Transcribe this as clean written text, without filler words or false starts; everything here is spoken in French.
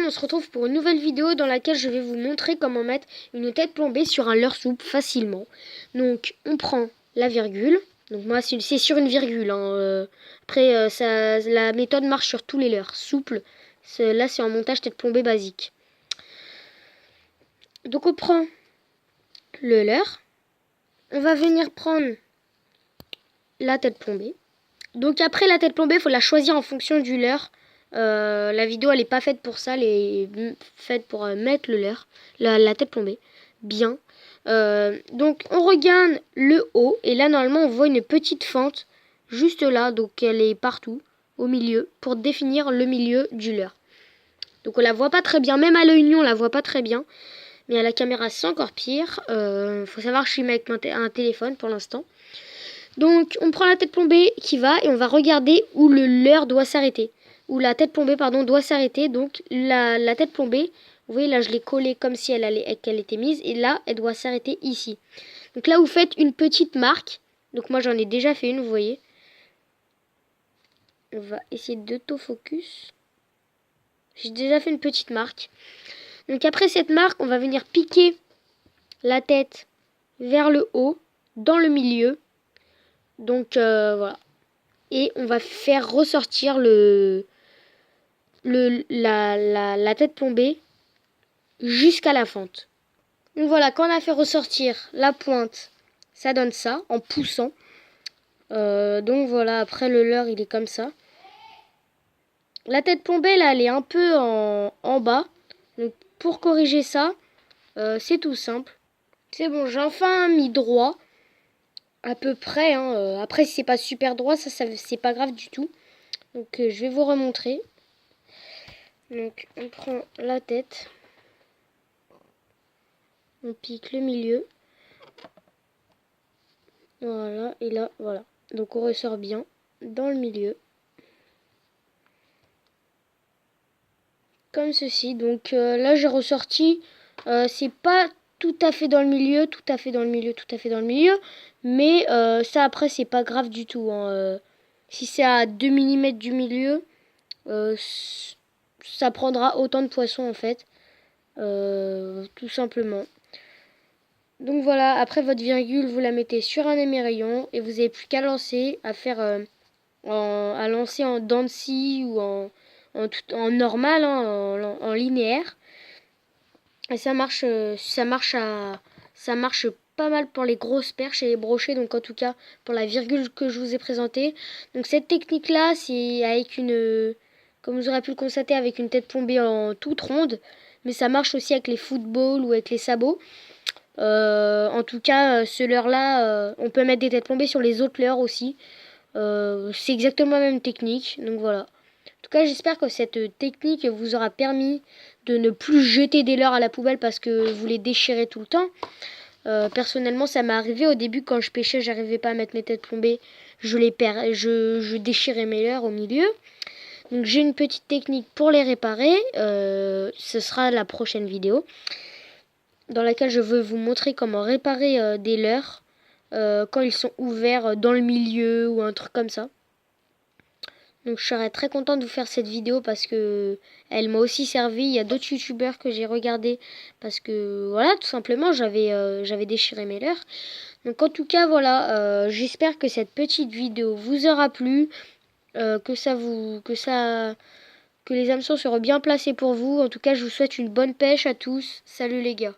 on se retrouve pour une nouvelle vidéo dans laquelle je vais vous montrer comment mettre une tête plombée sur un leurre souple facilement. Donc on prend la virgule, donc moi c'est sur une virgule, hein. Après la méthode marche sur tous les leurres souples. Là c'est en montage tête plombée basique. Donc on prend le leurre, on va venir prendre la tête plombée. Donc après la tête plombée, il faut la choisir en fonction du leurre. La vidéo elle est pas faite pour ça, elle est faite pour mettre le leurre, la tête plombée, bien. Donc on regarde le haut et là normalement on voit une petite fente juste là, donc elle est partout au milieu pour définir le milieu du leurre. Donc on la voit pas très bien, même à l'œil nu on la voit pas très bien, mais à la caméra c'est encore pire. Faut savoir que je suis avec un téléphone pour l'instant. Donc on prend la tête plombée qui va et on va regarder où le leurre doit s'arrêter. Où la tête plombée doit s'arrêter. Donc la tête plombée, vous voyez là je l'ai collée comme si qu'elle était mise. Et là elle doit s'arrêter ici. Donc là vous faites une petite marque. Donc moi j'en ai déjà fait une, vous voyez. On va essayer d'autofocus. J'ai déjà fait une petite marque. Donc après cette marque on va venir piquer la tête vers le haut, dans le milieu. Donc voilà. Et on va faire ressortir la tête plombée jusqu'à la fente. Donc voilà, quand on a fait ressortir la pointe, ça donne ça en poussant. Donc voilà, après le leurre il est comme ça. La tête plombée là elle est un peu en bas. Donc pour corriger ça, c'est tout simple. C'est bon, j'ai enfin mis droit. À peu près, hein. Après si c'est pas super droit, ça c'est pas grave du tout. Donc je vais vous remontrer. Donc on prend la tête, on pique le milieu, voilà, et là voilà. Donc on ressort bien dans le milieu, comme ceci. Donc là j'ai ressorti, c'est pas tout à fait dans le milieu, tout à fait dans le milieu, tout à fait dans le milieu, mais ça après c'est pas grave du tout, hein. Si c'est à 2 mm du milieu, ça prendra autant de poissons en fait, tout simplement. Donc voilà, après votre virgule, vous la mettez sur un émerillon et vous n'avez plus qu'à lancer, à faire à lancer en dents de scie ou en normal, hein, en linéaire. Et ça marche pas mal pour les grosses perches et les brochets, donc en tout cas pour la virgule que je vous ai présentée. Donc cette technique là, c'est avec comme vous aurez pu le constater, avec une tête plombée en toute ronde, mais ça marche aussi avec les footballs ou avec les sabots. En tout cas, ce leurre là, on peut mettre des têtes plombées sur les autres leurres aussi. C'est exactement la même technique, donc voilà. En tout cas, j'espère que cette technique vous aura permis de ne plus jeter des leurres à la poubelle parce que vous les déchirez tout le temps. Personnellement, ça m'est arrivé au début quand je pêchais, j'arrivais pas à mettre mes têtes plombées, je déchirais mes leurres au milieu. Donc j'ai une petite technique pour les réparer. Ce sera la prochaine vidéo dans laquelle je veux vous montrer comment réparer des leurres quand ils sont ouverts dans le milieu ou un truc comme ça. Donc je serais très contente de vous faire cette vidéo parce que elle m'a aussi servi. Il y a d'autres youtubeurs que j'ai regardé parce que voilà, tout simplement j'avais déchiré mes leurres. Donc en tout cas voilà, j'espère que cette petite vidéo vous aura plu, que les hameçons seront bien placés pour vous. En tout cas je vous souhaite une bonne pêche à tous. Salut les gars.